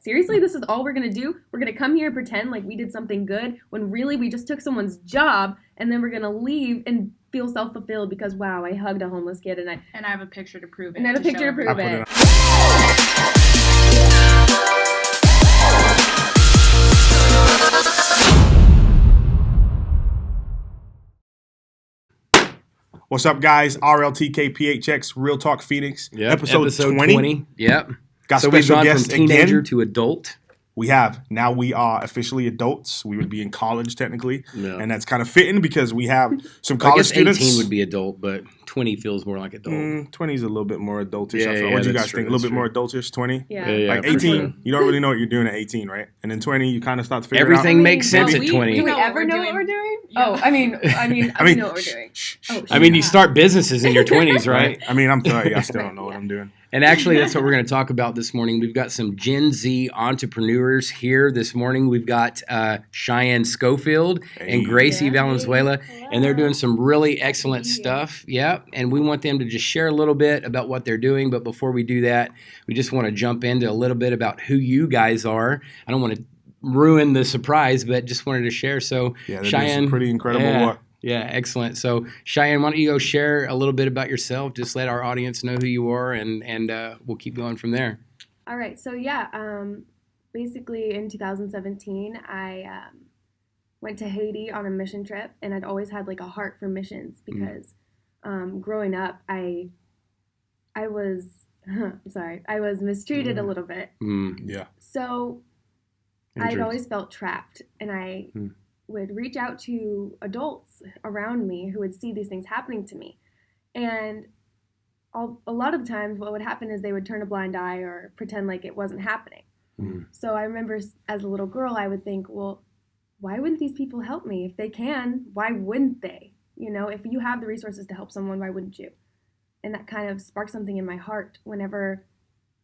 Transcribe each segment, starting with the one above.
seriously, this is all we're going to do? We're going to come here and pretend like we did something good when really we just took someone's job, and then we're going to leave and feel self-fulfilled because, wow, I hugged a homeless kid and I have a picture to prove it. And I have a picture to prove it. What's up, guys? RLTKPHX, Real Talk Phoenix. Yep. Episode 20. Yep. Got so we've special gone guests from teenager again. to adult. We have. Now we are officially adults. We would be in college technically. Yeah. And that's kind of fitting because we have some I college guess students. 18 would be adult, but 20 feels more like adult. 20 is a little bit more adultish. Yeah, I feel. yeah, what do you that's guys true, think? A little that's bit more adultish, 20? Yeah. Like for 18, sure. you don't really know what you're doing at 18, right? And then 20, you kind of start to figure Everything it out. makes sense at 20. Do we know ever what know we're what we're doing? Yeah. Oh, I mean, we know what we're doing. I mean, you start businesses in your 20s, right? I mean, I'm 30. I still don't know what I'm doing. And actually, that's what we're going to talk about this morning. We've got some Gen Z entrepreneurs here this morning. We've got Cheyenne Schofield and Gracie Valenzuela, and they're doing some really excellent stuff. Yeah, and we want them to just share a little bit about what they're doing. But before we do that, we just want to jump into a little bit about who you guys are. I don't want to ruin the surprise, but just wanted to share. So, Yeah, Cheyenne, some pretty incredible work. Yeah, excellent. So, Cheyenne, why don't you go share a little bit about yourself? Just let our audience know who you are, and we'll keep going from there. All right. So, basically in 2017, I went to Haiti on a mission trip, and I'd always had like a heart for missions because growing up, I was I was mistreated a little bit. Yeah. So I'd always felt trapped, and I would reach out to adults around me who would see these things happening to me. And a lot of the times what would happen is they would turn a blind eye or pretend like it wasn't happening. So I remember as a little girl, I would think, well, why wouldn't these people help me? If they can, why wouldn't they? You know, if you have the resources to help someone, why wouldn't you? And that kind of sparked something in my heart whenever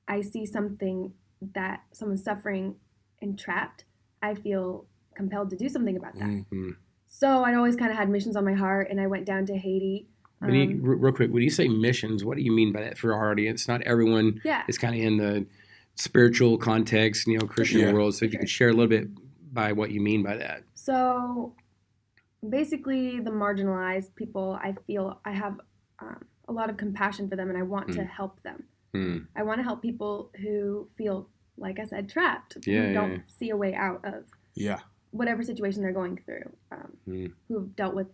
I see something that someone's suffering and trapped, I feel compelled to do something about that. So I'd always kind of had missions on my heart, and I went down to Haiti. Real quick, when you say missions, what do you mean by that for our audience? Not everyone is kind of in the spiritual context, Christian world. So if you could share a little bit by what you mean by that. So basically the marginalized people, I feel I have a lot of compassion for them, and I want to help them. I want to help people who feel, like I said, trapped, who don't see a way out of whatever situation they're going through, who've dealt with,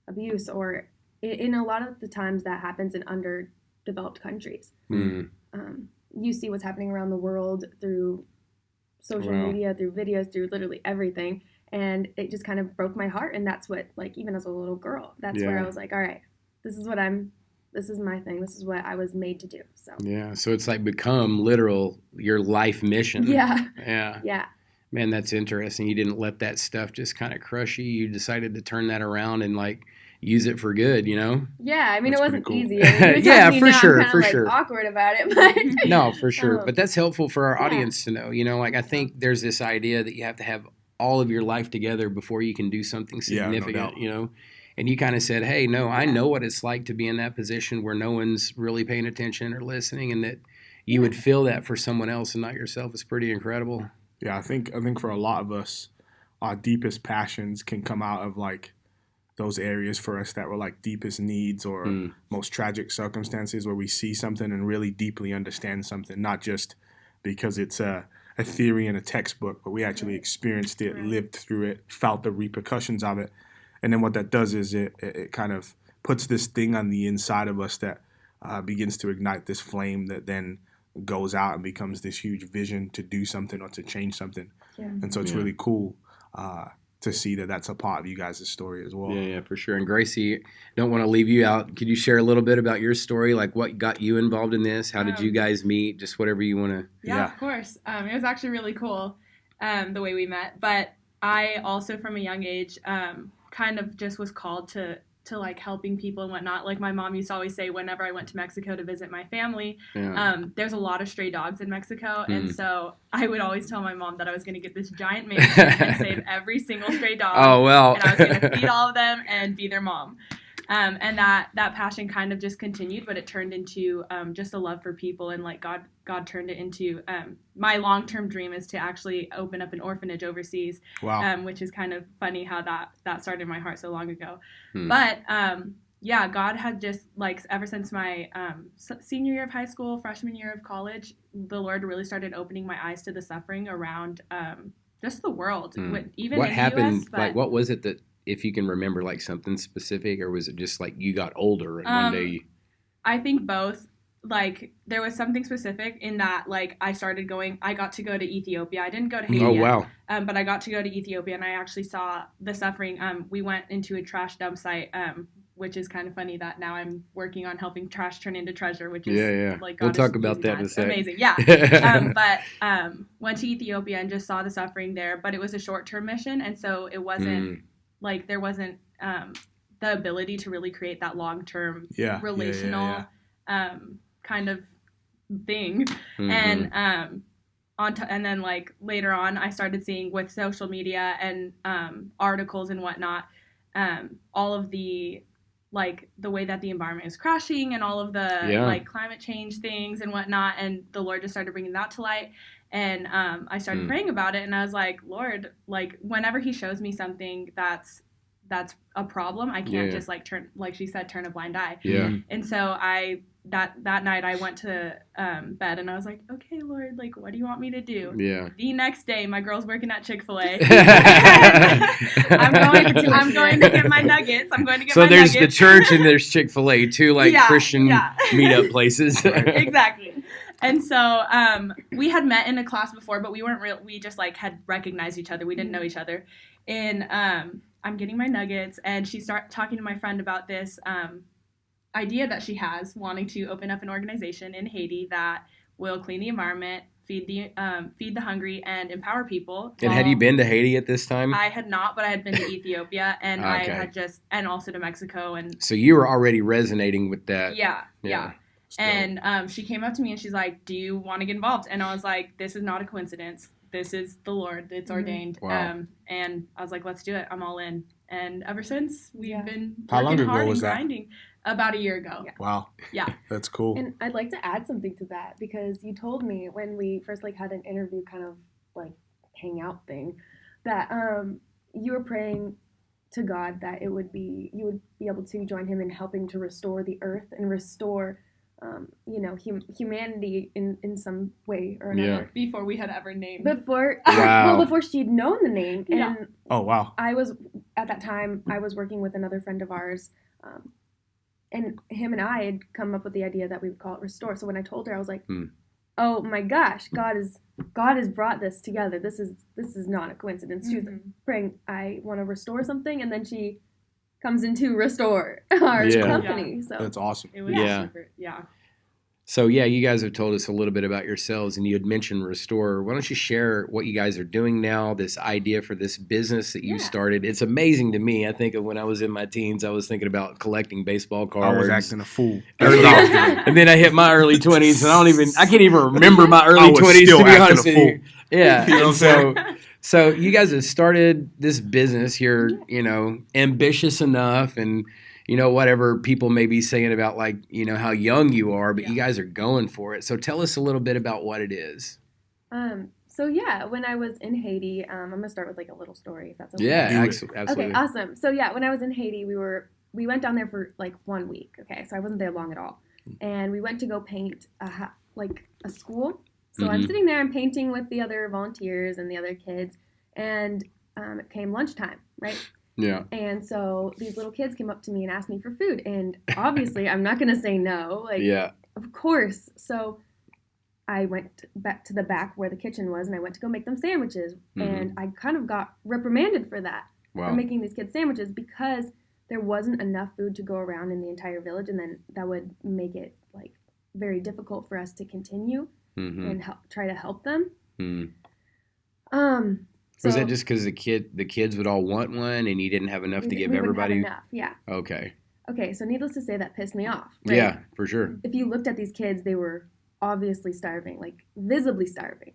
abuse, or in a lot of the times that happens in underdeveloped countries. You see what's happening around the world through social media, through videos, through literally everything, and it just kind of broke my heart. And that's what, like, even as a little girl, that's where I was like, all right, this is my thing. This is what I was made to do. So it's like become literal your life mission. Yeah. Man, that's interesting. You didn't let that stuff just kind of crush you. You decided to turn that around and like use it for good, Yeah, I mean, That's it wasn't cool. easy. I mean, Yeah, me for now, sure, I'm for kinda, sure. like, awkward about it, but No, for sure. But that's helpful for our audience to know. Like, I think there's this idea that you have to have all of your life together before you can do something significant, doubt. And you kind of said, hey, no, I know what it's like to be in that position where no one's really paying attention or listening, and that you would feel that for someone else and not yourself is pretty incredible. Yeah, I think for a lot of us, our deepest passions can come out of like those areas for us that were like deepest needs or most tragic circumstances where we see something and really deeply understand something, not just because it's a theory in a textbook, but we actually experienced it, lived through it, felt the repercussions of it. And then what that does is it kind of puts this thing on the inside of us that begins to ignite this flame that then goes out and becomes this huge vision to do something or to change something. And so it's really cool to see that that's a part of you guys' story as well. Yeah, for sure. And Gracie, don't want to leave you out. Could you share a little bit about your story? Like what got you involved in this? How did you guys meet? Just whatever you want to. Yeah, of course. It was actually really cool the way we met. But I also, from a young age, kind of just was called to like helping people and whatnot. Like my mom used to always say whenever I went to Mexico to visit my family, there's a lot of stray dogs in Mexico. And so I would always tell my mom that I was going to get this giant mansion and save every single stray dog. Oh, well. And I was going to feed all of them and be their mom. And that passion kind of just continued, but it turned into just a love for people, and like God turned it into my long-term dream is to actually open up an orphanage overseas. Wow. Which is kind of funny how that started in my heart so long ago. But yeah, God had just like ever since my senior year of high school, freshman year of college, the Lord really started opening my eyes to the suffering around just the world. Even what in happened? the US, but, like, what was it that, if you can remember, like something specific, or was it just like you got older and one day? I think both. Like there was something specific in that, like I got to go to Ethiopia. I didn't go to Haiti. Oh wow! But I got to go to Ethiopia, and I actually saw the suffering. We went into a trash dump site, which is kind of funny that now I'm working on helping trash turn into treasure, which is like God, we'll talk about that in a second. Amazing, yeah. But went to Ethiopia and just saw the suffering there. But it was a short-term mission, and so it wasn't like there wasn't the ability to really create that long-term relational kind of thing. And and then like later on I started seeing with social media and articles and whatnot, all of the like the way that the environment is crashing and all of the like climate change things and whatnot, and the Lord just started bringing that to light. And I started praying about it, and I was like, Lord, like whenever he shows me something that's a problem, I can't just like turn, like she said, turn a blind eye. And so that night I went to bed and I was like, okay, Lord, like what do you want me to do? The next day my girl's working at Chick-fil-A. I'm going to get my nuggets. So there's the church and there's Chick-fil-A, two like Christian meetup places. Exactly. And so we had met in a class before, but we weren't we just like had recognized each other. We didn't know each other. And I'm getting my nuggets, and she started talking to my friend about this idea that she has, wanting to open up an organization in Haiti that will clean the environment, feed the hungry, and empower people. And had you been to Haiti at this time? I had not, but I had been to Ethiopia, and I had and also to Mexico. And so you were already resonating with that. Yeah. And she came up to me and she's like, do you want to get involved? And I was like, this is not a coincidence. This is the Lord. It's ordained. Wow. And I was like, let's do it. I'm all in. And ever since, we've been How long working ago hard was and that? grinding. About a year ago. Wow. Yeah. That's cool. And I'd like to add something to that, because you told me when we first like had an interview kind of like hangout thing that you were praying to God that you would be able to join him in helping to restore the earth and restore humanity in some way or another. Before we had ever named. Before she'd known the name. Yeah. And oh wow. At that time I was working with another friend of ours, and him and I had come up with the idea that we would call it Restore. So when I told her, I was like, oh my gosh, God has brought this together. This is not a coincidence. She was praying, I want to restore something, and then she comes into restore our company. Yeah. So that's awesome. It was super, So you guys have told us a little bit about yourselves, and you had mentioned Restore. Why don't you share what you guys are doing now, this idea for this business that you started? It's amazing to me. I think of when I was in my teens, I was thinking about collecting baseball cards. I was acting a fool. And then I hit my early 20s, and I can't even remember my early 20s, to be honest with you. Yeah. You know what I'm saying? So you guys have started this business. You're, ambitious enough, and whatever people may be saying about like, how young you are, but you guys are going for it. So tell us a little bit about what it is. When I was in Haiti, I'm going to start with like a little story, if that's okay. Yeah, absolutely. Okay, awesome. So when I was in Haiti, we went down there for like 1 week. Okay, so I wasn't there long at all. And we went to go paint a school. So I'm sitting there and painting with the other volunteers and the other kids, and it came lunchtime, right? Yeah. And so these little kids came up to me and asked me for food. And obviously, I'm not going to say no. Of course. So I went back to the back where the kitchen was, and I went to go make them sandwiches. And I kind of got reprimanded for that, for making these kids sandwiches, because there wasn't enough food to go around in the entire village. And then that would make it like very difficult for us to continue and try to help them. Was that just because the kids would all want one and you didn't have enough to give everybody? We wouldn't have enough, yeah. Okay, so needless to say, that pissed me off. Right? Yeah, for sure. If you looked at these kids, they were obviously starving, like visibly starving.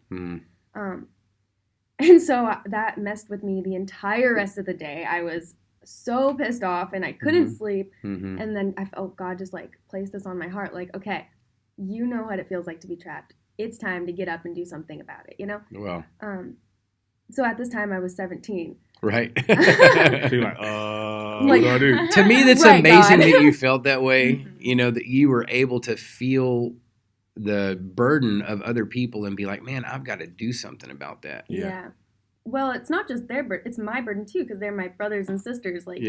And so that messed with me the entire rest of the day. I was so pissed off and I couldn't Mm-hmm. sleep. Mm-hmm. And then I felt God just like place this on my heart. Like, okay, you know what it feels like to be trapped. It's time to get up and do something about it, you know? Well, So at this time I was 17. right. So you're like, what do I do? To me, that's Right, amazing God. that you felt that way. Mhm. You know, that you were able to feel the burden of other people and be like, man, I've got to do something about that. Yeah. Well, it's not just their burden. It's my burden too, because they're my brothers and sisters. Like,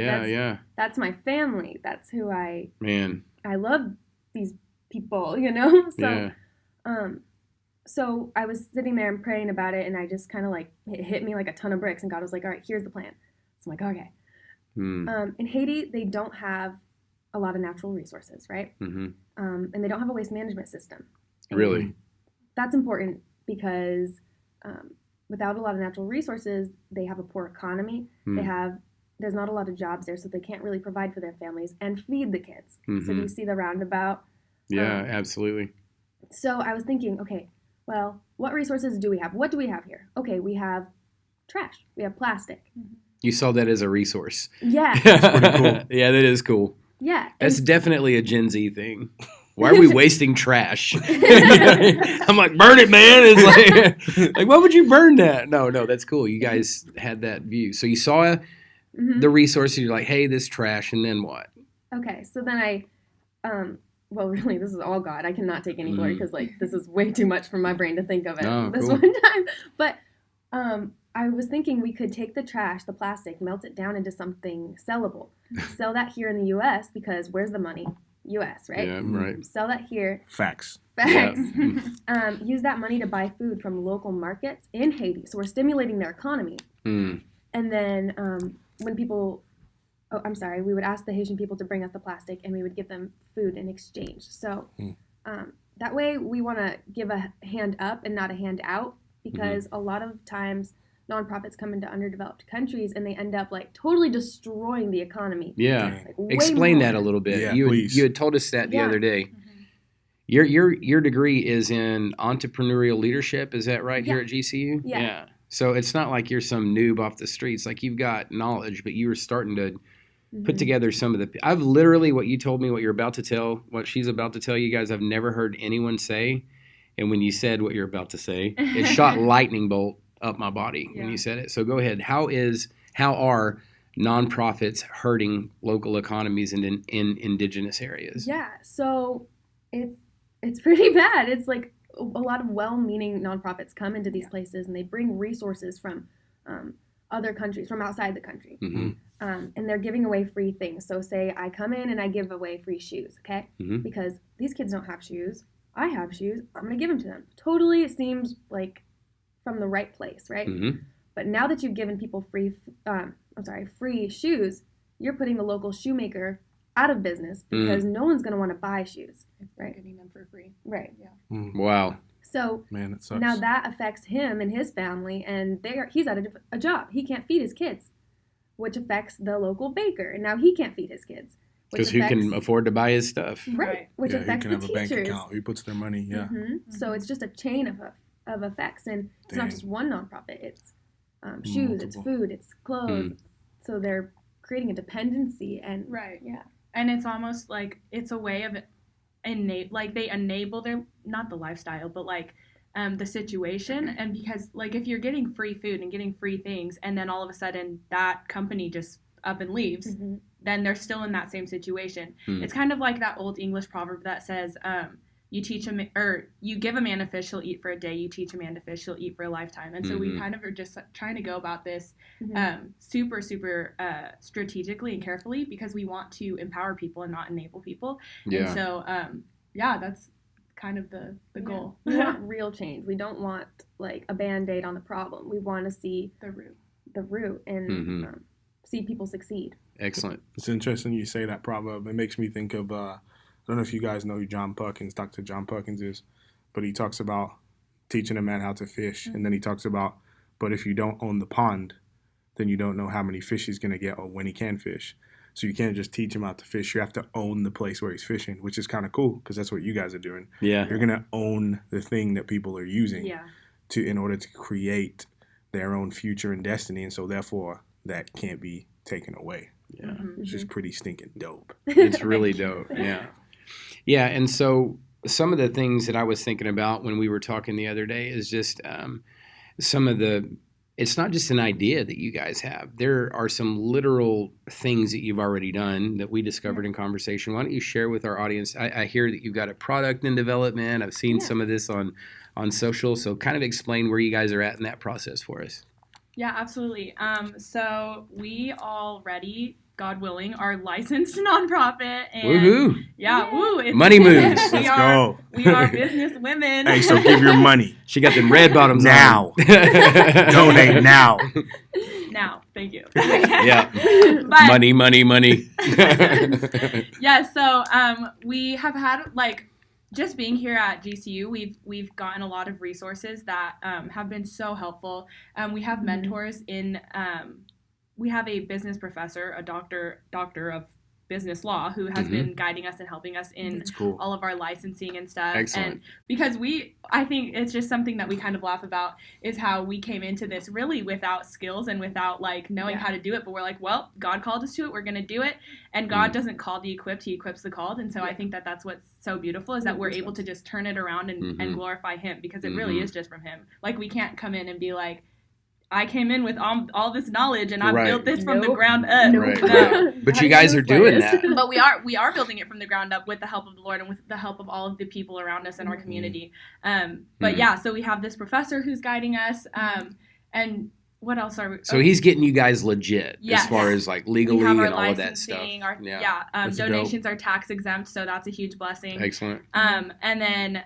that's my family. That's who I love these people, you know? So, so I was sitting there and praying about it, and I just kind of like, it hit me like a ton of bricks, and God was like, all right, here's the plan. So I'm like, okay. In Haiti, they don't have a lot of natural resources, right? Mm-hmm. And they don't have a waste management system. And Really? that's important because without a lot of natural resources, they have a poor economy. There's not a lot of jobs there, so they can't really provide for their families and feed the kids. So do you see the roundabout? Yeah, absolutely. So I was thinking, okay, well, what resources do we have? What do we have here? Okay, we have trash. We have plastic. You saw that as a resource. Yeah. That's pretty cool. Yeah, that is cool. Yeah. That's definitely a Gen Z thing. Why are we wasting trash? I'm like, burn it, man. It's like, why would you burn that? No, that's cool. You guys had that view. So you saw the resources. You're like, hey, this trash, and then what? Okay, so then well, really, this is all God. I cannot take any glory because, like, this is way too much for my brain to think of it this one time. But I was thinking we could take the trash, the plastic, melt it down into something sellable. Sell that here in the U.S. because where's the money? U.S., right? Yeah, right. Sell that here. Facts. Yeah. Use that money to buy food from local markets in Haiti. So we're stimulating their economy. And then when people... we would ask the Haitian people to bring us the plastic and we would give them food in exchange. So that way we want to give a hand up and not a hand out because a lot of times nonprofits come into underdeveloped countries and they end up like totally destroying the economy. Yeah. Like, explain that a little bit. Yeah, you had told us that the other day. Your degree is in entrepreneurial leadership. Is that right here at GCU? Yeah. So it's not like you're some noob off the streets. Like you've got knowledge, but you were starting to put together some of the... I've literally, what you told me, what you're about to tell, what she's about to tell you guys, I've never heard anyone say. And when you said what you're about to say, it shot lightning bolt up my body when you said it. So go ahead. How are nonprofits hurting local economies in indigenous areas? Yeah, so it's pretty bad. It's like a lot of well-meaning nonprofits come into these places and they bring resources from other countries, from outside the country. And they're giving away free things. So say I come in and I give away free shoes, okay? Because these kids don't have shoes. I have shoes. I'm going to give them to them. Totally, it seems like from the right place, right? But now that you've given people free shoes, you're putting the local shoemaker out of business because no one's going to want to buy shoes, right? Getting them for free. Right. Yeah. Wow. So man, it sucks. now that affects him and his family, and he's out of a job. He can't feed his kids, which affects the local baker, and now he can't feed his kids. Because who can afford to buy his stuff? Right. Which affects he can the have a teachers. bank account. He puts their money. Yeah. So it's just a chain of effects, and it's not just one nonprofit. It's shoes, it's food, it's clothes. So they're creating a dependency, and and it's almost like it's a way of they enable their, not the lifestyle, but like the situation. And because like if you're getting free food and getting free things, and then all of a sudden that company just up and leaves, then they're still in that same situation. It's kind of like that old English proverb that says, you give a man a fish, he'll eat for a day. You teach a man to fish, he'll eat for a lifetime. And so we kind of are just trying to go about this super, super strategically and carefully because we want to empower people and not enable people. Yeah. And so, that's kind of the goal. We want real change. We don't want like a Band-Aid on the problem. We want to see the root and see people succeed. Excellent. It's interesting you say that proverb. It makes me think of, I don't know if you guys know who Dr. John Perkins is, but he talks about teaching a man how to fish. And then he talks about, but if you don't own the pond, then you don't know how many fish he's going to get or when he can fish. So you can't just teach him how to fish. You have to own the place where he's fishing, which is kind of cool because that's what you guys are doing. Yeah. You're going to own the thing that people are using in order to create their own future and destiny. And so therefore that can't be taken away. Yeah. Which is pretty stinking dope. It's really dope. Yeah. Yeah. And so some of the things that I was thinking about when we were talking the other day is just some of it's not just an idea that you guys have. There are some literal things that you've already done that we discovered in conversation. Why don't you share with our audience? I hear that you've got a product in development. I've seen some of this on social. So kind of explain where you guys are at in that process for us. Yeah, absolutely. So we already, God willing, are licensed nonprofit. And woohoo! Yeah, woo! Money moves. Let's go. We are business women. Hey, so give your money. She got them red bottoms now. on. Donate now. Now, thank you. Yeah. But, money. Yeah, so we have had, like, just being here at GCU, we've gotten a lot of resources that have been so helpful. We have mentors in. We have a business professor, a doctor of business law, who has been guiding us and helping us in all of our licensing and stuff. Excellent. And because I think it's just something that we kind of laugh about is how we came into this really without skills and without like knowing how to do it. But we're like, well, God called us to it. We're going to do it. And God doesn't call the equipped. He equips the called. And so I think that that's what's so beautiful is that we're able to just turn it around and glorify him because it really is just from him. Like we can't come in and be like, I came in with all this knowledge and I built this from the ground up. Right. No. But you guys are doing that. But we are building it from the ground up with the help of the Lord and with the help of all of the people around us in our community. But yeah, so we have this professor who's guiding us. And what else are we? So he's getting you guys legit as far as like legally and all of that stuff. Donations are tax exempt, so that's a huge blessing. Excellent. And then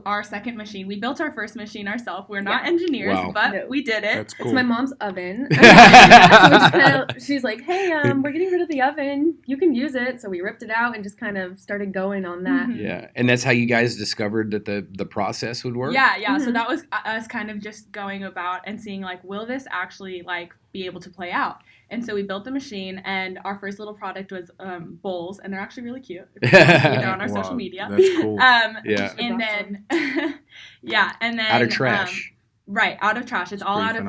our second machine, we built our first machine ourselves. We're not engineers, but we did it. That's cool. It's my mom's oven. So she's like, hey, we're getting rid of the oven. You can use it. So we ripped it out and just kind of started going on that. Yeah. And that's how you guys discovered that the process would work? Yeah. So that was us kind of just going about and seeing like, will this actually like be able to play out? And so we built the machine, and our first little product was bowls, and they're actually really cute. They're on our social media. That's cool. And then, and then out of trash. Right, out of trash. It's all out of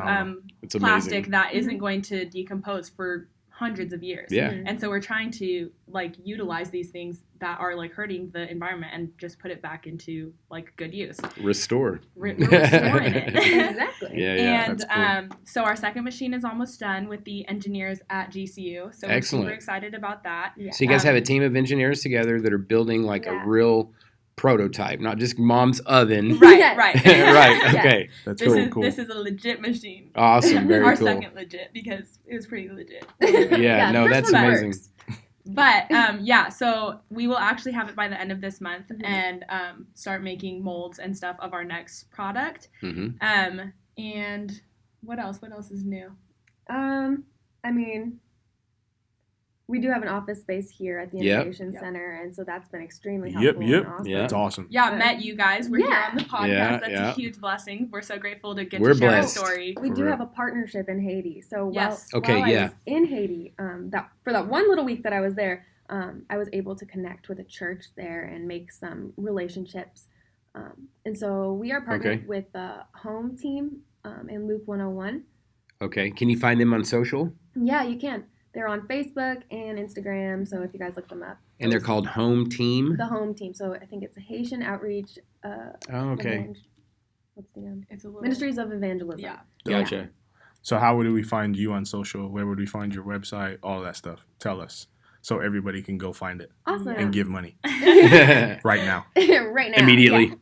plastic amazing. that isn't going to decompose for hundreds of years. Yeah. And so we're trying to like utilize these things that are like hurting the environment and just put it back into like good use. Restore. We're restoring it. Exactly. Yeah. And That's cool. So our second machine is almost done with the engineers at GCU. So we're super excited about that. Yeah. So you guys have a team of engineers together that are building like a real prototype, not just mom's oven. Right. Yes. Right. Right. Okay. That's cool. This is a legit machine. Awesome. Very our cool. second legit because it was pretty legit. Yeah. No, that's amazing. Works. But so we will actually have it by the end of this month and start making molds and stuff of our next product. And what else? What else is new? I mean, we do have an office space here at the Innovation Center, and so that's been extremely helpful. And awesome. That's awesome. Yeah, I met you guys. We're here on the podcast. Yeah, That's a huge blessing. We're so grateful to get We're to share blessed. our story. We do have a partnership in Haiti. So while I was in Haiti, for that one little week that I was there, I was able to connect with a church there and make some relationships. And so we are partnered with the Home Team in Luke 101. Okay. Can you find them on social? Yeah, you can. They're on Facebook and Instagram, so if you guys look them up. And they're called Home Team? The Home Team. So I think it's a Haitian Outreach. What's the name? It's a little Ministries of Evangelism. Yeah. Gotcha. So how would we find you on social? Where would we find your website? All that stuff. Tell us so everybody can go find it. Awesome. And give money. Right now. Right now. Immediately.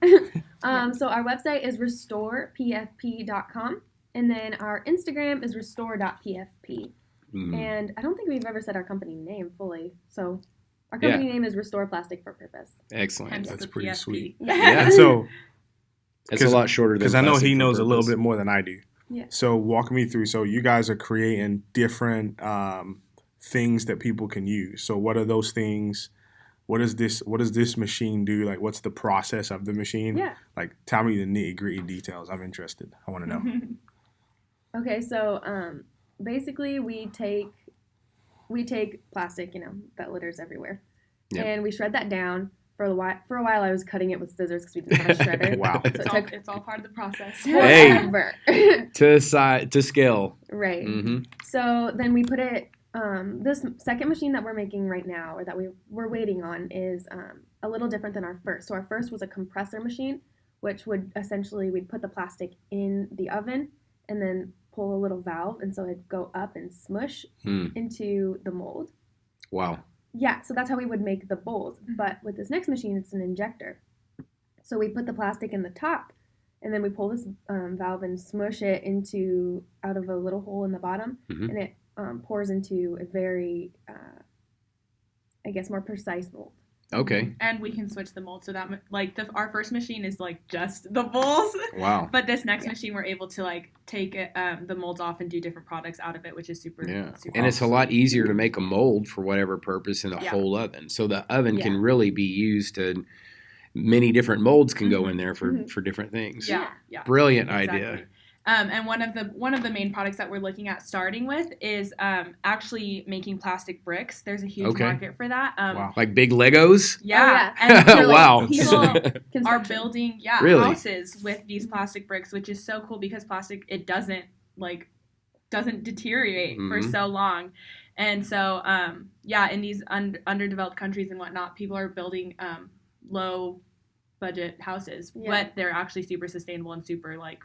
Yeah. So our website is restorepfp.com, and then our Instagram is restore.pfp. And I don't think we've ever said our company name fully. So our company name is Restore Plastic for Purpose. Excellent. That's pretty PFP. sweet. Yeah. And so, it's a lot shorter than because I know Plastic he for knows a little Purpose. bit more than I do. Yeah. So walk me through. So you guys are creating different things that people can use. So what are those things? What does this machine do? Like, what's the process of the machine? Yeah. Like, tell me the nitty-gritty details. I'm interested. I want to know. Okay, so basically we take plastic, that litters everywhere, and we shred that down. For a while, I was cutting it with scissors because we didn't have a shredder. Wow. So It's all part of the process. forever. To scale. Right. Mm-hmm. So then we put it This second machine that we're making right now, or that we're waiting on, is a little different than our first. So our first was a compressor machine, which would essentially, we'd put the plastic in the oven and then pull a little valve, and so it'd go up and smush into the mold. Wow. Yeah, so that's how we would make the bowls. But with this next machine, it's an injector. So we put the plastic in the top, and then we pull this valve and smush it out of a little hole in the bottom, and it pours into a very, I guess, more precise mold. Okay. And we can switch the mold so that, like, our first machine is, like, just the bowls. Wow. But this next machine, we're able to, like, take the molds off and do different products out of it, which is super and awesome. It's a lot easier to make a mold for whatever purpose in a whole oven. So the oven can really be used to, many different molds can go in there for different things. Yeah. Brilliant exactly. idea. And one of the main products that we're looking at starting with is actually making plastic bricks. There's a huge market for that. Wow. Like big Legos? Yeah. And so, Wow. People are building houses with these plastic bricks, which is so cool because plastic, it doesn't deteriorate for so long. And so, in these underdeveloped countries and whatnot, people are building low budget houses, but they're actually super sustainable and super, like,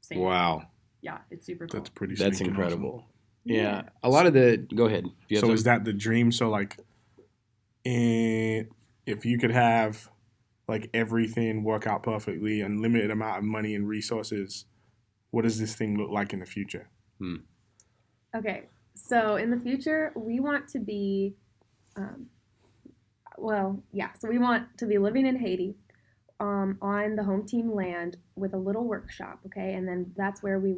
safe. Wow. Yeah, it's super cool. That's pretty. That's sneaky incredible. awesome. Yeah. A lot of the. Go ahead. So is that the dream? So like, if you could have like everything work out perfectly, unlimited amount of money and resources, what does this thing look like in the future? Okay, so in the future, we want to be, so we want to be living in Haiti, on the home team land with a little workshop, okay? And then that's where we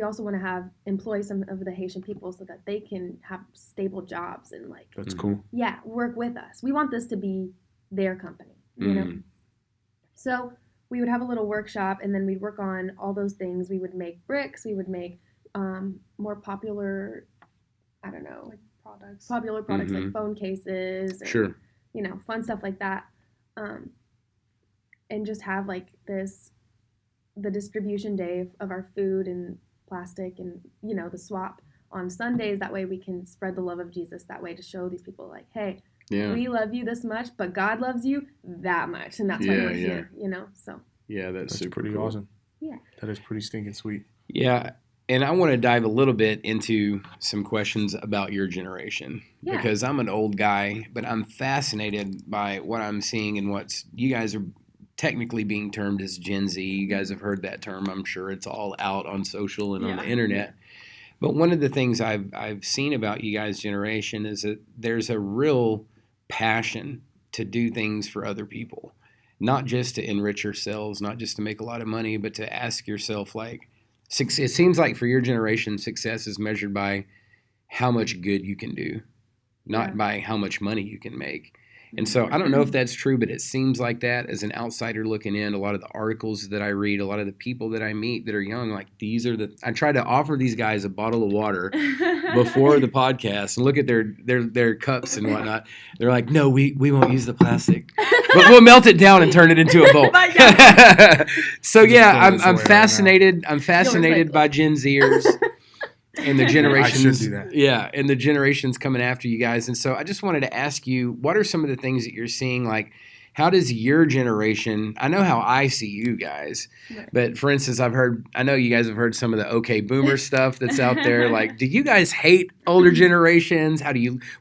also want to employ some of the Haitian people so that they can have stable jobs and, like, That's cool. Yeah, work with us. We want this to be their company, you know? So we would have a little workshop, and then we'd work on all those things. We would make bricks. We would make more popular, I don't know, like popular products like phone cases, or, you know, fun stuff like that. And just have, like, the distribution day of our food and plastic and, you know, the swap on Sundays. That way we can spread the love of Jesus that way, to show these people, like, hey, we love you this much, but God loves you that much. And that's why we're here, you know? So. Yeah, that's super pretty cool. awesome. Yeah. That is pretty stinking sweet. Yeah. And I want to dive a little bit into some questions about your generation, because I'm an old guy, but I'm fascinated by what I'm seeing and you guys are technically being termed as Gen Z. You guys have heard that term. I'm sure it's all out on social and on the internet. But one of the things I've seen about you guys' generation is that there's a real passion to do things for other people, not just to enrich yourselves, not just to make a lot of money, but to ask yourself, like, it seems like for your generation, success is measured by how much good you can do, not by how much money you can make. And so I don't know if that's true, but it seems like that as an outsider looking in. A lot of the articles that I read, a lot of the people that I meet that are young, like, I try to offer these guys a bottle of water before the podcast and look at their cups and whatnot. They're like, no, we won't use the plastic, but we'll melt it down and turn it into a bowl. So I'm fascinated. I'm fascinated by Gen Zers. And the generations, and the generations coming after you guys. And so I just wanted to ask you, what are some of the things that you're seeing? Like, how does your generation, I know how I see you guys, but for instance, I know you guys have heard some of the okay boomer stuff that's out there. Like, do you guys hate older generations?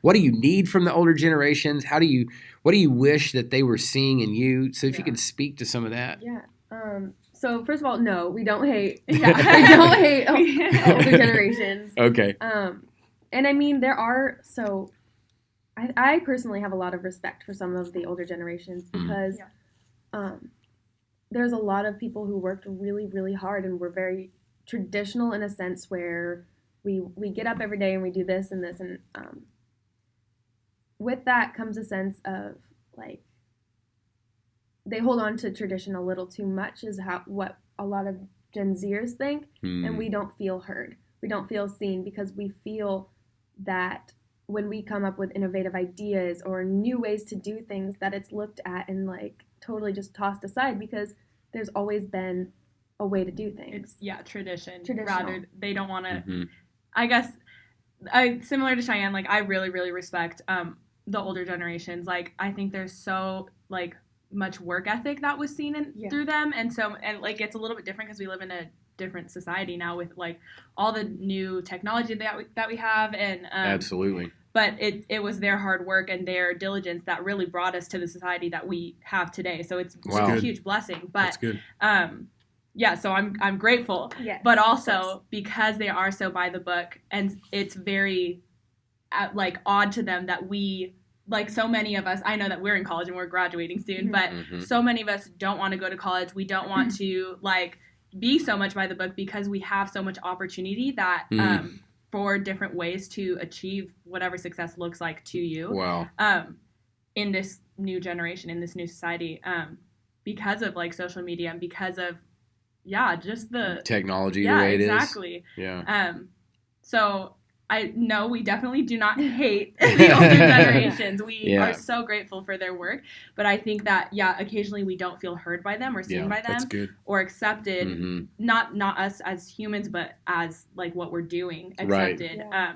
What do you need from the older generations? What do you wish that they were seeing in you? So if you could speak to some of that. Yeah. So first of all, no, we don't hate. We don't hate older generations. Okay. And I mean, I personally have a lot of respect for some of the older generations, because there's a lot of people who worked really, really hard and were very traditional in a sense where we get up every day and we do this and this, and with that comes a sense of, like, they hold on to tradition a little too much, is what a lot of Gen Zers think, and we don't feel heard. We don't feel seen, because we feel that when we come up with innovative ideas or new ways to do things, that it's looked at and, like, totally just tossed aside, because there's always been a way to do things. It's tradition. Traditional. Rather, they don't want to. I guess Similar to Cheyenne, like I really, really respect the older generations. Like I think there's so like much work ethic that was seen through them, and like it's a little bit different because we live in a different society now with like all the new technology that we have, and absolutely. But it was their hard work and their diligence that really brought us to the society that we have today. So it's a huge blessing. But that's good. Yeah, so I'm grateful, but also because they are so by the book, and it's very like odd to them that we, like so many of us, I know that we're in college and we're graduating soon, but so many of us don't want to go to college. We don't want to like be so much by the book because we have so much opportunity that for different ways to achieve whatever success looks like to you. Wow. In this new generation, in this new society, because of like social media and because of just the technology, the way it is. Exactly. Yeah. So I know we definitely do not hate the older generations. We are so grateful for their work, but I think that occasionally we don't feel heard by them or seen by them or accepted. Not us as humans, but as like what we're doing accepted. Right.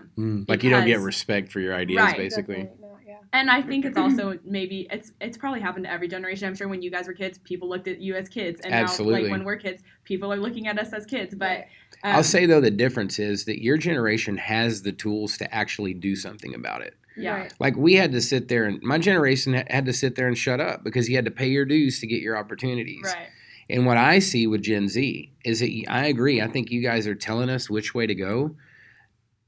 Like you don't get respect for your ideas, basically. And I think it's also maybe it's probably happened to every generation. I'm sure when you guys were kids, people looked at you as kids, and now like when we're kids, people are looking at us as kids. But I'll say though the difference is that your generation has the tools to actually do something about it. Yeah. Like we had to sit there, and my generation had to sit there and shut up because you had to pay your dues to get your opportunities. Right. And what I see with Gen Z is that I agree. I think you guys are telling us which way to go.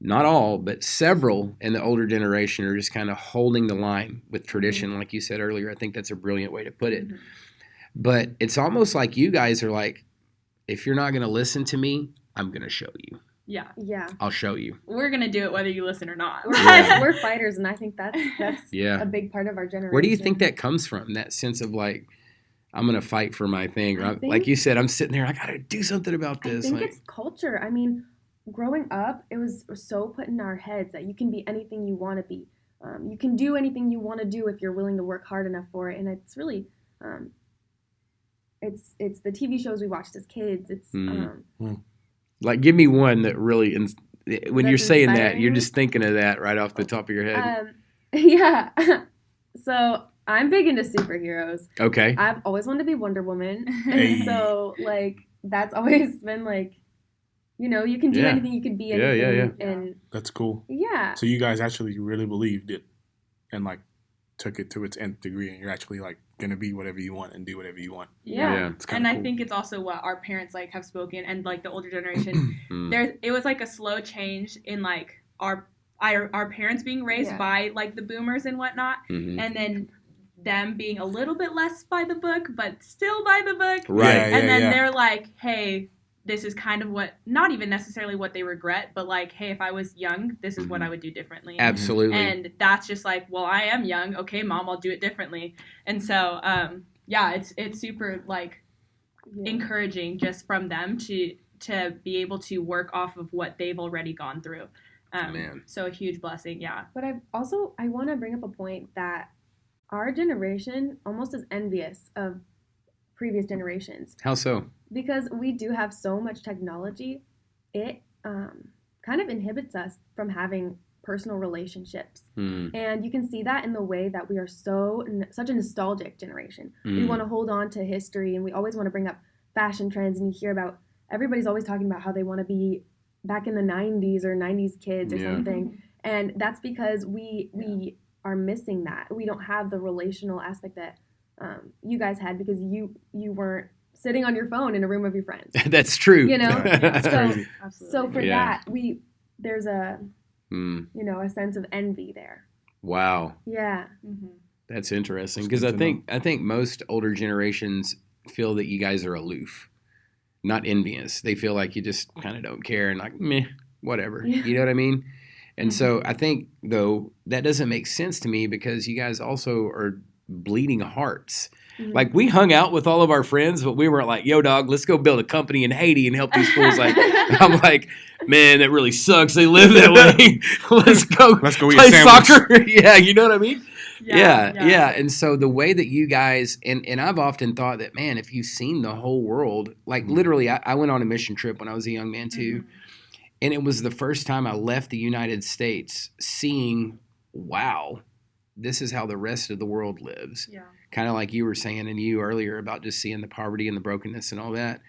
Not all, but several in the older generation are just kind of holding the line with tradition, like you said earlier. I think that's a brilliant way to put it. But it's almost like you guys are like, if you're not going to listen to me, I'm going to show you. Yeah. I'll show you. We're going to do it whether you listen or not. We're fighters, and I think that's a big part of our generation. Where do you think that comes from, that sense of like, I'm going to fight for my thing? Or like you said, I'm sitting there, I got to do something about this. I think it's culture. I mean, growing up, it was so put in our heads that you can be anything you want to be. You can do anything you want to do if you're willing to work hard enough for it. And it's really, it's the TV shows we watched as kids. It's like, give me one that really, when you're saying that, you're me. just thinking of that right off the top of your head. So I'm big into superheroes. Okay. I've always wanted to be Wonder Woman. And so like, that's always been like, you know, you can do anything, you can be anything. And that's cool. Yeah. So you guys actually really believed it and like took it to its nth degree, and you're actually like going to be whatever you want and do whatever you want. Yeah. And I think it's also what our parents like have spoken, and like the older generation, it was like a slow change in like our parents being raised by like the boomers and whatnot. And then them being a little bit less by the book, but still by the book. Right. And then they're like, hey, this is kind of what, not even necessarily what they regret, but like, hey, if I was young, this is what I would do differently. Absolutely. And that's just like, well, I am young. Okay, Mom, I'll do it differently. And so, it's super like encouraging just from them to be able to work off of what they've already gone through. So a huge blessing. Yeah. But I want to bring up a point that our generation almost is envious of previous generations. How so? Because we do have so much technology, it kind of inhibits us from having personal relationships. And you can see that in the way that we are such a nostalgic generation. We want to hold on to history, and we always want to bring up fashion trends, and you hear about, everybody's always talking about how they want to be back in the 90s or 90s kids or something. And that's because we are missing that. We don't have the relational aspect that you guys had, because you weren't sitting on your phone in a room of your friends. That's true. You know? That's crazy. So for that, there's a a sense of envy there. Wow. Yeah. That's interesting, because I think most older generations feel that you guys are aloof, not envious. They feel like you just kind of don't care and like, meh, whatever. You know what I mean? And so I think, though, that doesn't make sense to me, because you guys also are bleeding hearts. Like, we hung out with all of our friends, but we weren't like, yo, dog, let's go build a company in Haiti and help these fools. Like, I'm like, man, that really sucks. They live that way. Let's go play soccer. Yeah, you know what I mean? Yeah. And so the way that you guys, and I've often thought that, man, if you've seen the whole world, like literally, I went on a mission trip when I was a young man too. And it was the first time I left the United States seeing, wow, this is how the rest of the world lives. Yeah. Kind of like you were saying and you earlier about just seeing the poverty and the brokenness and all that.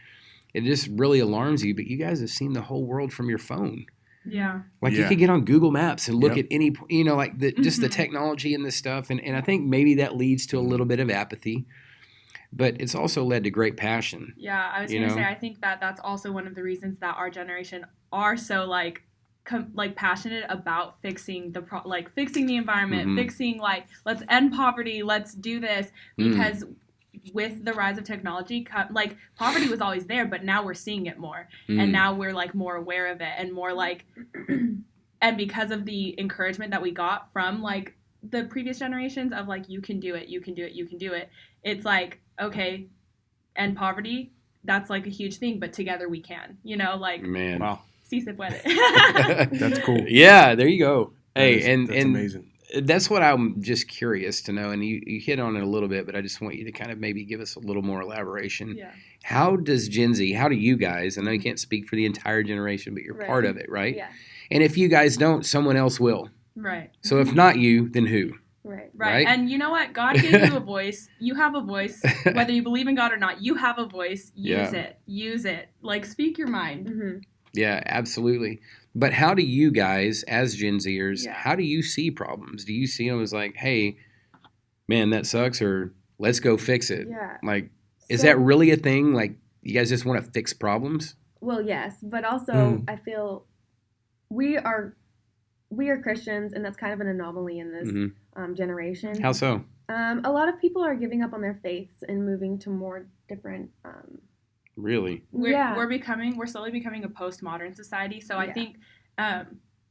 It just really alarms you, but you guys have seen the whole world from your phone. Yeah. Like you could get on Google Maps and look Yep. at any, like just the technology and this stuff. And I think maybe that leads to a little bit of apathy, but it's also led to great passion. Yeah, I was going to say, I think that that's also one of the reasons that our generation are so passionate about fixing fixing the environment, fixing let's end poverty, let's do this, because with the rise of technology, poverty was always there, but now we're seeing it more, and now we're more aware of it, and more and because of the encouragement that we got from the previous generations of you can do it, you can do it, you can do it. It's okay, end poverty, that's a huge thing, but together we can, Man. Wow. Si se puede. That's cool. Yeah, there you go. Hey, that's amazing. That's what I'm just curious to know, and you hit on it a little bit, but I just want you to kind of maybe give us a little more elaboration. Yeah. How does Gen Z, how do you guys, I know you can't speak for the entire generation, but you're part of it, right? Yeah. And if you guys don't, someone else will. Right. So if not you, then who? Right. And you know what? God gave you a voice. You have a voice. Whether you believe in God or not, you have a voice. Use it. Use it. Speak your mind. Mm-hmm. Yeah, absolutely. But how do you guys, as Gen Zers, how do you see problems? Do you see them as hey, man, that sucks, or let's go fix it? Yeah. Is that really a thing? You guys just want to fix problems? Well, yes, but also I feel we are Christians, and that's kind of an anomaly in this generation. How so? A lot of people are giving up on their faiths and moving to more different. Really? We're slowly becoming a postmodern society. So I think,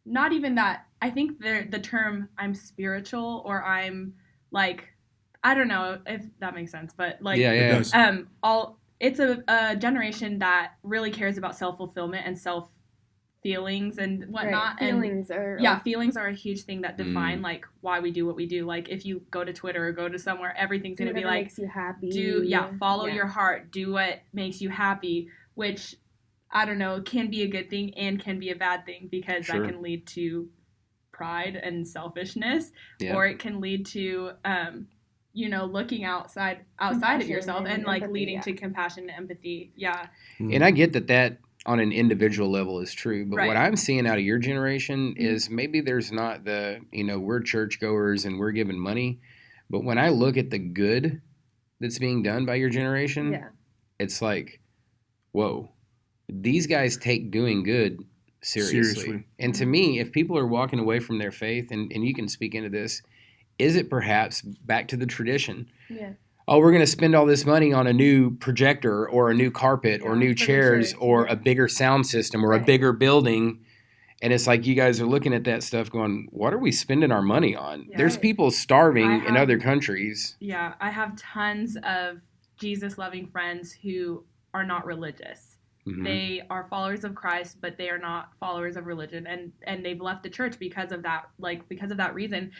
not even that. I think the term "I'm spiritual" or "I'm I don't know if that makes sense, but It does. It's a generation that really cares about self-fulfillment and feelings and whatnot. Right. Feelings are feelings are a huge thing that define why we do what we do. If you go to Twitter or go to somewhere, everything's gonna be makes you happy. Follow your heart, do what makes you happy, which I don't know, can be a good thing and can be a bad thing, because that can lead to pride and selfishness, or it can lead to looking outside of yourself and empathy, leading to compassion and empathy. Yeah. And I get that on an individual level is true, but what I'm seeing out of your generation is maybe there's not the, we're churchgoers and we're giving money, but when I look at the good that's being done by your generation, it's whoa, these guys take doing good seriously. And to me, if people are walking away from their faith, and you can speak into this, is it perhaps back to the tradition? Yeah. Oh, we're going to spend all this money on a new projector or a new carpet or new chairs or a bigger sound system or a bigger building. And it's you guys are looking at that stuff going, what are we spending our money on? Yeah. There's people starving in other countries. Yeah, I have tons of Jesus-loving friends who are not religious. Mm-hmm. They are followers of Christ, but they are not followers of religion, and they've left the church because of that, because of that reason,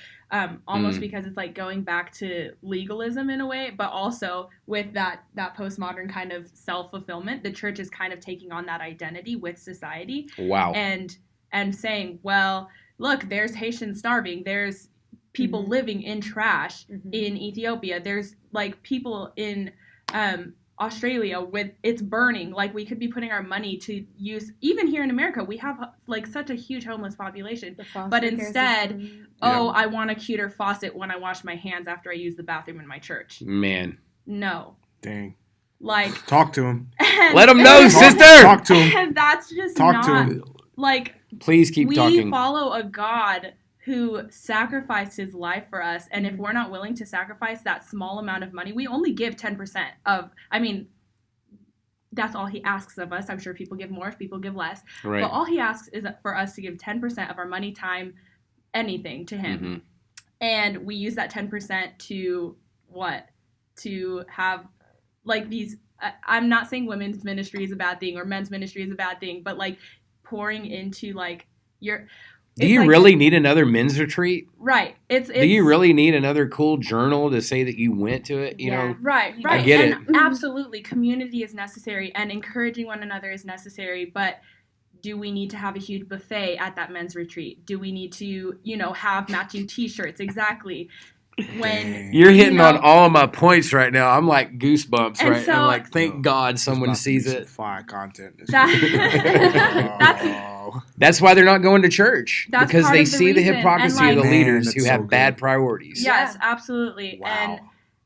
almost because it's going back to legalism in a way, but also with that postmodern kind of self-fulfillment, the church is kind of taking on that identity with society. Wow. And saying, well, look, there's Haitians starving, there's people living in trash in Ethiopia, there's people in Australia with it's burning. We could be putting our money to use, even here in America we have such a huge homeless population, but instead I want a cuter faucet when I wash my hands after I use the bathroom in my church. Man, no, dang, talk to him. Let him know, sister. Talk to him. And that's just talk not, to him. Please keep talking. We follow a God who sacrificed his life for us, and if we're not willing to sacrifice that small amount of money, we only give 10% of, that's all he asks of us. I'm sure people give more if people give less, but all he asks is for us to give 10% of our money, time, anything to him. And we use that 10% to what? To have these, I'm not saying women's ministry is a bad thing or men's ministry is a bad thing, but pouring into your... Do you really need another men's retreat? Right. It's Do you really need another cool journal to say that you went to it? You know? Right. I get and absolutely, community is necessary and encouraging one another is necessary. But do we need to have a huge buffet at that men's retreat? Do we need to, have matching t-shirts? Exactly. When you're hitting on all of my points right now. I'm like goosebumps, and right? So, I'm like, thank God someone sees it. Fire content. That's why they're not going to church, because they see the hypocrisy of the leaders who have bad priorities. Yes, absolutely. Wow.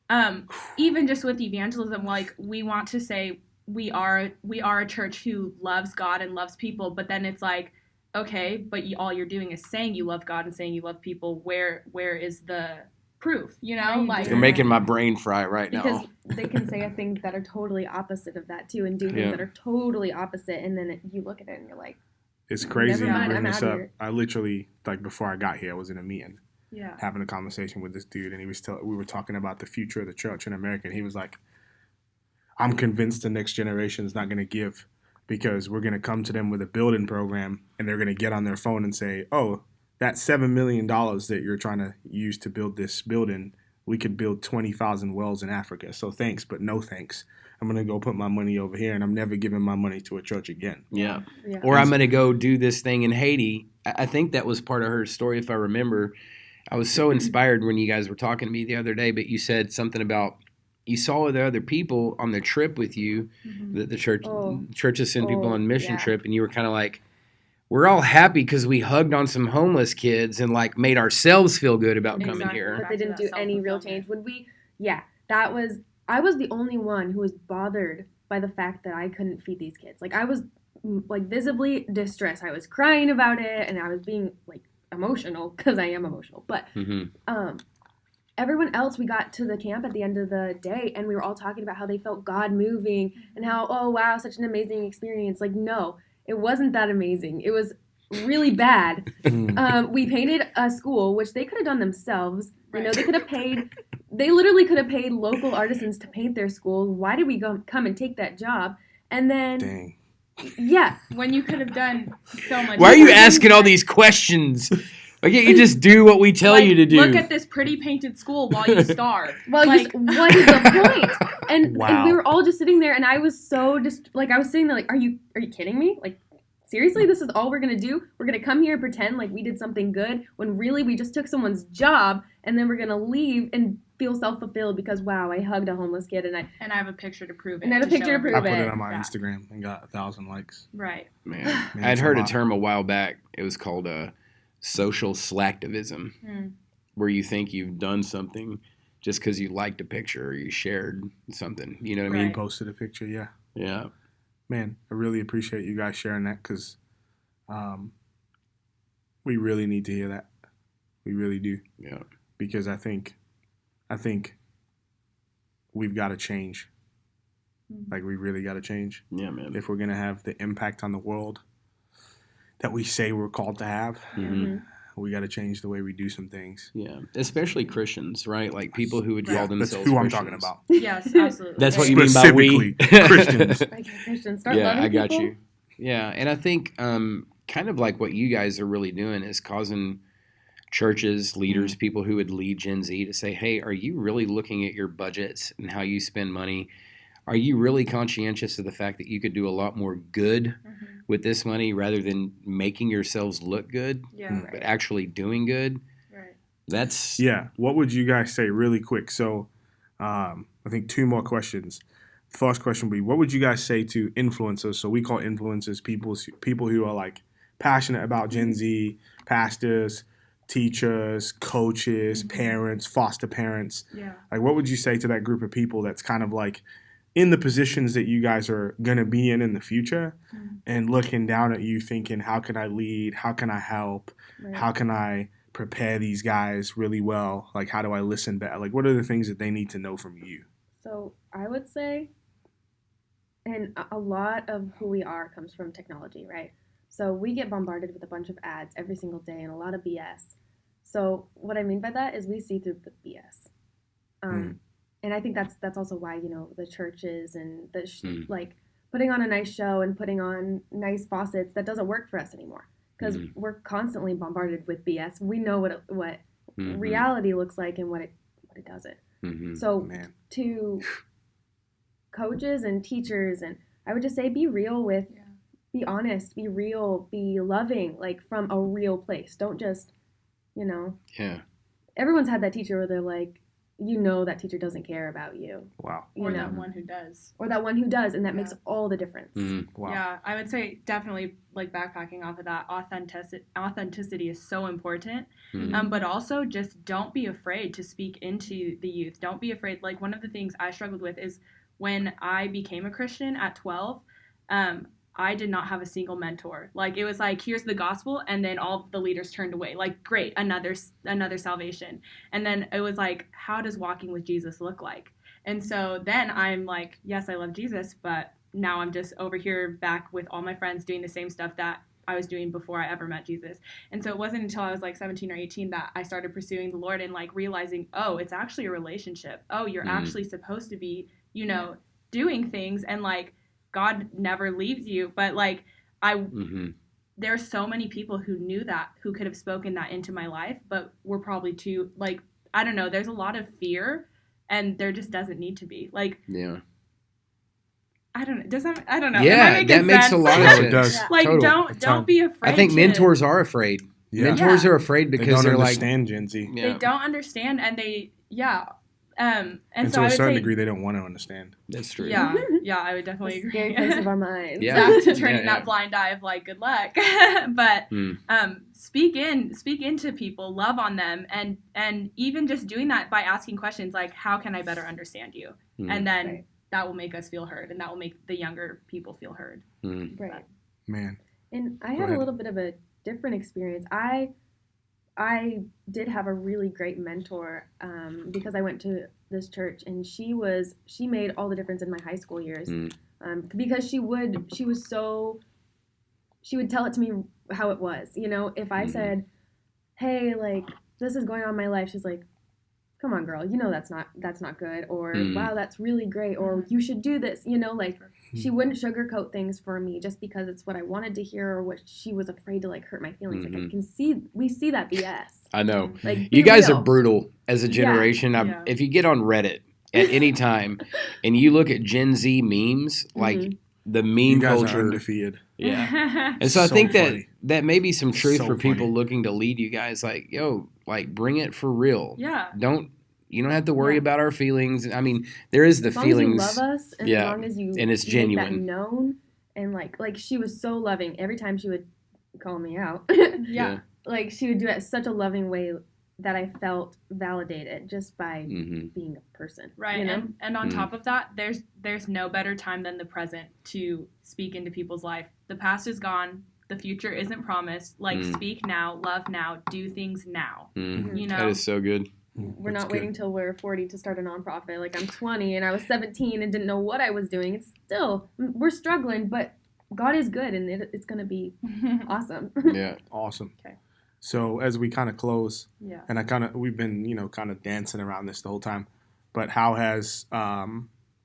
And even just with evangelism, like we want to say we are a church who loves God and loves people, but then it's like, okay, but all you're doing is saying you love God and saying you love people. Where is the proof? Like you're making my brain fry right now. Because they can say things that are totally opposite of that too, and do things that are totally opposite, and then you look at it and you're like, it's crazy you bring this up. I literally, like, before I got here, I was in a meeting, having a conversation with this dude, and we were talking about the future of the church in America, and he was like, I'm convinced the next generation is not going to give, because we're going to come to them with a building program, and they're going to get on their phone and say, oh, that $7 million that you're trying to use to build this building, we could build 20,000 wells in Africa. So thanks, but no thanks. I'm going to go put my money over here, and I'm never giving my money to a church again. Yeah. Or I'm going to go do this thing in Haiti. I think that was part of her story, if I remember. I was so inspired when you guys were talking to me the other day, but you said something about you saw the other people on the trip with you, the churches send people on mission trip, and you were kind of like, we're all happy because we hugged on some homeless kids and like made ourselves feel good about coming here. But they didn't do any real change. I was the only one who was bothered by the fact that I couldn't feed these kids. Like I was like visibly distressed. I was crying about it, and I was being like emotional because I am emotional. But everyone else, we got to the camp at the end of the day, and we were all talking about how they felt God moving and how, oh wow, such an amazing experience. Like no. It wasn't that amazing. It was really bad. We painted a school, which they could have done themselves. Right. They literally could have paid local artisans to paint their school. Why did we come and take that job? And then, dang. Yeah. When you could have done so much. Why are you asking all these questions? Why can't you just do what we tell you to do? Look at this pretty painted school while you starve. Well, what is the point? And we were all just sitting there, and I was so I was sitting there like, are you kidding me? Like, seriously, this is all we're gonna do? We're gonna come here and pretend like we did something good when really we just took someone's job, and then we're gonna leave and feel self-fulfilled because wow, I hugged a homeless kid and I have a picture to prove it. And I have a picture to prove it. I put it on my Instagram and got 1,000 likes. Right. Man, I'd heard a term a while back. It was called social slacktivism, where you think you've done something just because you liked a picture or you shared something. You know what I mean? You posted a picture, yeah. Yeah. Man, I really appreciate you guys sharing that because we really need to hear that. We really do. Yeah. Because I think we've got to change. Like, we really got to change. Yeah, man. If we're going to have the impact on the world that we say we're called to have, we got to change the way we do some things. Yeah, especially Christians, right? Like people who would call themselves That's who Christians. I'm talking about. Yes, absolutely. That's what you mean by we. Christians. Christians. Start loving I got people. you. Yeah, and I think kind of like what you guys are really doing is causing churches, leaders, people who would lead Gen Z to say, hey, are you really looking at your budgets and how you spend money? Are you really conscientious of the fact that you could do a lot more good with this money rather than making yourselves look good, but actually doing good? Right. That's... Yeah. What would you guys say really quick? So I think 2 more questions. First question would be, what would you guys say to influencers? So we call influencers people who are like passionate about Gen Z, pastors, teachers, coaches, parents, foster parents. Yeah. Like, what would you say to that group of people that's kind of like in the positions that you guys are going to be in the future and looking down at you thinking, how can I lead? How can I help? Right. How can I prepare these guys really well? Like, how do I listen better? Like, what are the things that they need to know from you? So I would say, and a lot of who we are comes from technology, right? So we get bombarded with a bunch of ads every single day and a lot of BS. So what I mean by that is we see through the BS. And I think that's also why, you know, the churches and the like putting on a nice show and putting on nice faucets, that doesn't work for us anymore because we're constantly bombarded with BS. We know what reality looks like and what it doesn't. So to coaches and teachers, and I would just say be real with be honest, be real, be loving, like from a real place. Don't just, Yeah. Everyone's had that teacher where they're like, that teacher doesn't care about you. Wow. Or that one who does. Or that one who does, and that makes all the difference. Wow. Yeah, I would say definitely, like, backpacking off of that, authenticity is so important. But also just don't be afraid to speak into the youth. Don't be afraid. Like, one of the things I struggled with is when I became a Christian at 12, I did not have a single mentor. Like, it was like, here's the gospel, and then all the leaders turned away. Like, great, another salvation. And then it was like, how does walking with Jesus look like? And so then I'm like, yes, I love Jesus, but now I'm just over here back with all my friends doing the same stuff that I was doing before I ever met Jesus. And so it wasn't until I was like 17 or 18 that I started pursuing the Lord and like realizing, oh, it's actually a relationship. Oh, you're actually supposed to be, doing things, and like, God never leaves you. But like, there's so many people who knew that, who could have spoken that into my life, but were probably too, like, I don't know, there's a lot of fear, and there just doesn't need to be. Like, I don't know. Yeah, that makes a lot of sense. Yeah. Like, Total. don't be afraid. I think mentors are afraid. Yeah. Mentors are afraid because they don't they're understand Gen Z. They don't understand, and and so so I to a would certain say, degree, they don't want to understand. That's true. yeah, I would definitely The agree. scary place of our minds. Yeah. Exactly, turning that blind eye of like, good luck. But speak into people, love on them, and even just doing that by asking questions like, how can I better understand you? And then that will make us feel heard, and that will make the younger people feel heard. Right. Man. And I had a little bit of a different experience. I did have a really great mentor because I went to this church, and she made all the difference in my high school years because she would tell it to me how it was. If I said, hey, like, this is going on in my life, she's like, come on, girl, that's not good, or wow, that's really great, or you should do this, like, she wouldn't sugarcoat things for me just because it's what I wanted to hear or what she was afraid to like hurt my feelings. Like, we see that BS. I know. Like, you guys real. are brutal as a generation. Yeah. If you get on Reddit at any time and you look at Gen Z memes, like the meme You guys culture, are undefeated. yeah. And so I So think funny. that may be some truth So for people funny. looking to lead you guys. Like, yo, like, bring it for real. Yeah. You don't have to worry about our feelings. I mean, there is the as long feelings. as you love us, and as long as you and it's make genuine. that known, and like she was so loving. Every time she would call me out, Yeah. like, she would do it in such a loving way that I felt validated just by being a person. Right. And on top of that, there's no better time than the present to speak into people's life. The past is gone. The future isn't promised. Like, speak now, love now, do things now. That is so good. We're not waiting till we're 40 to start a nonprofit. Like, I'm 20 and I was 17 and didn't know what I was doing. It's still, we're struggling, but God is good, and it's going to be awesome. Yeah. Awesome. Okay. So as we kind of close, Yeah. and we've been, kind of dancing around this the whole time, but how has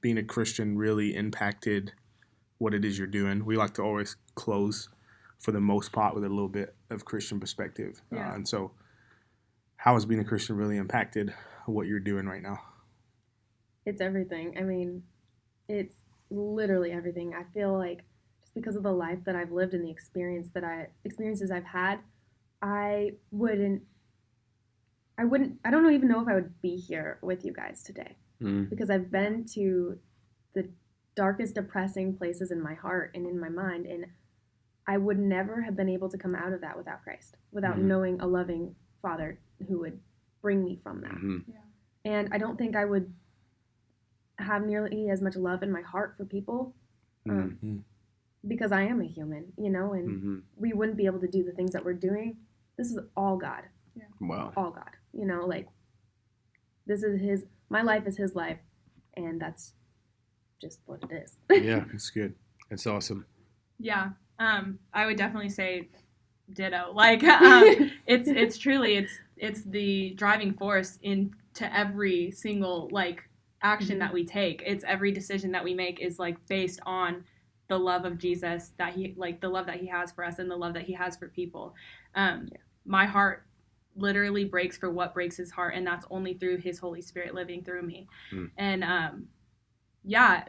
being a Christian really impacted what it is you're doing? We like to always close, for the most part, with a little bit of Christian perspective. Yeah. And so how has being a Christian really impacted what you're doing right now? It's everything. I mean, it's literally everything. I feel like just because of the life that I've lived and the experiences I've had, I don't even know if I would be here with you guys today, because I've been to the darkest, depressing places in my heart and in my mind, and I would never have been able to come out of that without Christ, without knowing a loving Father who would bring me from that. Yeah. And I don't think I would have nearly as much love in my heart for people because I am a human, and we wouldn't be able to do the things that we're doing. This is all God. Yeah. Wow. All God. Like, this is my life is his life, and that's just what it is. Yeah. It's good. That's awesome. Yeah. I would definitely say ditto. Like, it's truly, it's the driving force into every single, like, action that we take. It's every decision that we make is, like, based on the love of Jesus, that he, like, the love that he has for us and the love that he has for people. My heart literally breaks for what breaks his heart, and that's only through his Holy Spirit living through me. And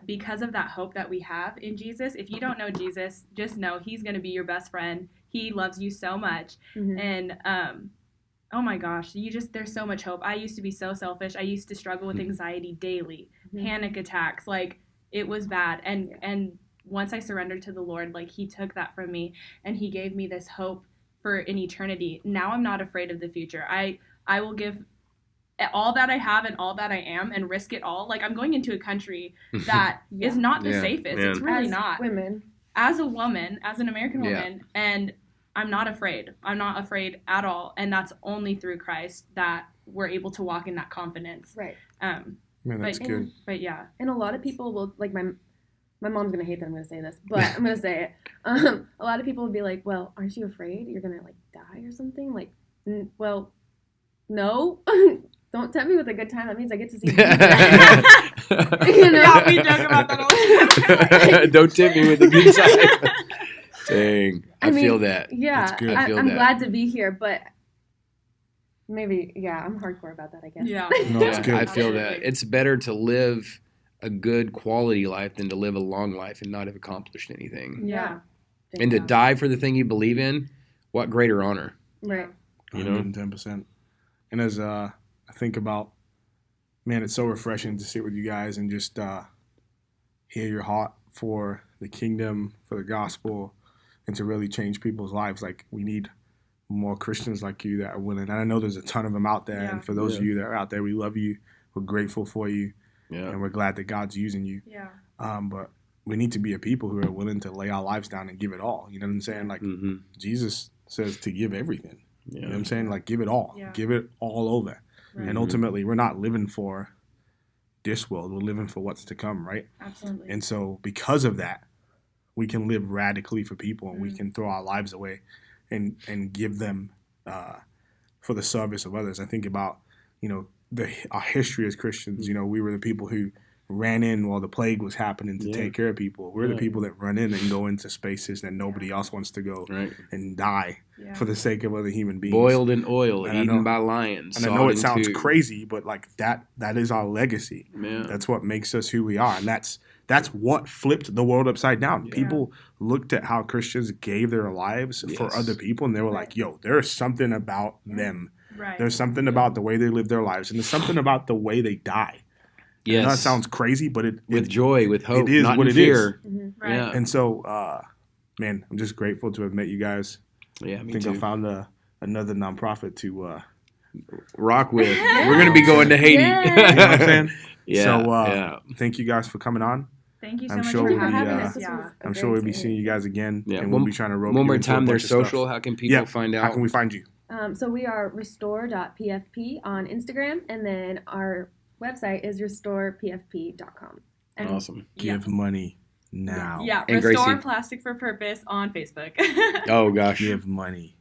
because of that hope that we have in Jesus. If you don't know Jesus, just know he's going to be your best friend. He loves you so much. And oh my gosh, there's so much hope. I used to be so selfish. I used to struggle with anxiety daily, panic attacks. Like, it was bad. And once I surrendered to the Lord, like, he took that from me and he gave me this hope for an eternity. Now I'm not afraid of the future. I will give all that I have and all that I am and risk it all. Like, I'm going into a country that is not the safest. It's really not. As a woman, as an American woman, and I'm not afraid. I'm not afraid at all. And that's only through Christ that we're able to walk in that confidence. Right. Man, that's good. But yeah. And a lot of people will, like, my mom's going to hate that I'm going to say this, but I'm going to say it. A lot of people will be like, well, aren't you afraid you're going to, like, die or something? Like, well, no. Don't tempt me with a good time. That means I get to see you. Yeah, we joke about that all the time. Don't tempt me with a good time. Dang, I feel that. Yeah, that's good. I'm glad to be here, but maybe, I'm hardcore about that, I guess. Yeah, no, it's good. I feel that. It's better to live a good quality life than to live a long life and not have accomplished anything. Yeah. And to die for the thing you believe in, what greater honor. Right. 110%. And as I think about, man, it's so refreshing to sit with you guys and just hear your heart for the kingdom, for the gospel, and to really change people's lives. Like, we need more Christians like you that are willing. And I know there's a ton of them out there. And for those of you that are out there, we love you. We're grateful for you. And we're glad that God's using you. But we need to be a people who are willing to lay our lives down and give it all. You know what I'm saying? Like, Jesus says to give everything. You know what I'm saying? Like, give it all. Give it all over. Right. And ultimately, we're not living for this world. We're living for what's to come, right? Absolutely. And so because of that, we can live radically for people, and we can throw our lives away and give them for the service of others. I think about, our history as Christians. We were the people who ran in while the plague was happening to take care of people. We're the people that run in and go into spaces that nobody else wants to go and die for the sake of other human beings. Boiled in oil, eaten by lions. And I know it sounds crazy, but like that is our legacy. That's what makes us who we are. And that's what flipped the world upside down. People looked at how Christians gave their lives for other people, and they were like, yo, there's something about them. Right. There's something about the way they live their lives, and there's something about the way they die. Yes. I know that sounds crazy, but with joy, with hope, it is not what in it fear. is. Right. Yeah. And so, man, I'm just grateful to have met you guys. Yeah, I think I found another nonprofit to rock with. We're going to be going to Haiti. You know what I'm saying? So, thank you guys for coming on. Thank you so I'm much sure for we'll be, having us. I'm sure we'll be seeing you guys again. Yeah. And we'll be trying to rope one you more into time, a their bunch of stuff. social. How can people find out? How can we find you? So we are restore.pfp on Instagram, and then our website is restorepfp.com. And awesome. Give money now. Yeah, And Restore Gracie. Plastic for Purpose on Facebook. Oh, gosh. Give money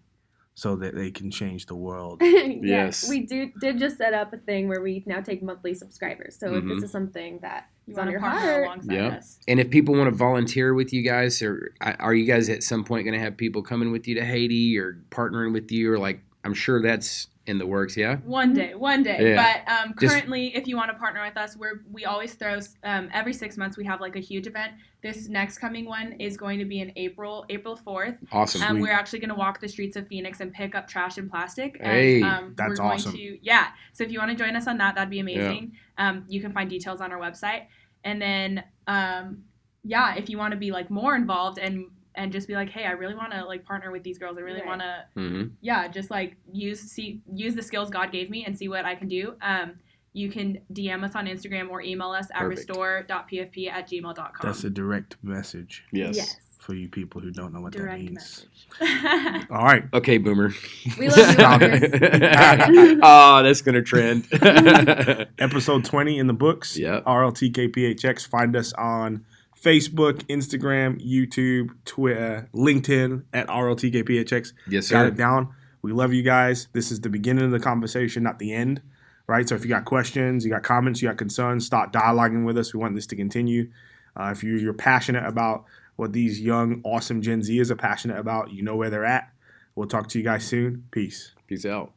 so that they can change the world. Yes. We did just set up a thing where we now take monthly subscribers. So if this is something that You is on want to your partner heart, alongside us. And if people want to volunteer with you guys, or are you guys at some point going to have people coming with you to Haiti or partnering with you, or like, I'm sure that's in the works, yeah? One day. Yeah. But currently, if you want to partner with us, we always throw, every 6 months we have like a huge event. This next coming one is going to be in April 4th. Awesome. We're actually going to walk the streets of Phoenix and pick up trash and plastic. Hey, and, that's we're going awesome. So if you want to join us on that, that'd be amazing. You can find details on our website. And then, if you want to be like more involved and just be like, hey, I really want to like partner with these girls. I really want to, just like use the skills God gave me and see what I can do. You can DM us on Instagram or email us at restore.pfp@gmail.com. That's a direct message. yes. For you people who don't know what Direct that means. message. All right. Okay, Boomer. We love you, Stop boomers. Oh, that's going to trend. Episode 20 in the books. Yep. RLTKPHX. Find us on Facebook, Instagram, YouTube, Twitter, LinkedIn at RLTKPHX. Yes, sir. Got it down. We love you guys. This is the beginning of the conversation, not the end. Right? So if you got questions, you got comments, you got concerns, start dialoguing with us. We want this to continue. If you're passionate about what these young, awesome Gen Zers are passionate about, you know where they're at. We'll talk to you guys soon. Peace. Peace out.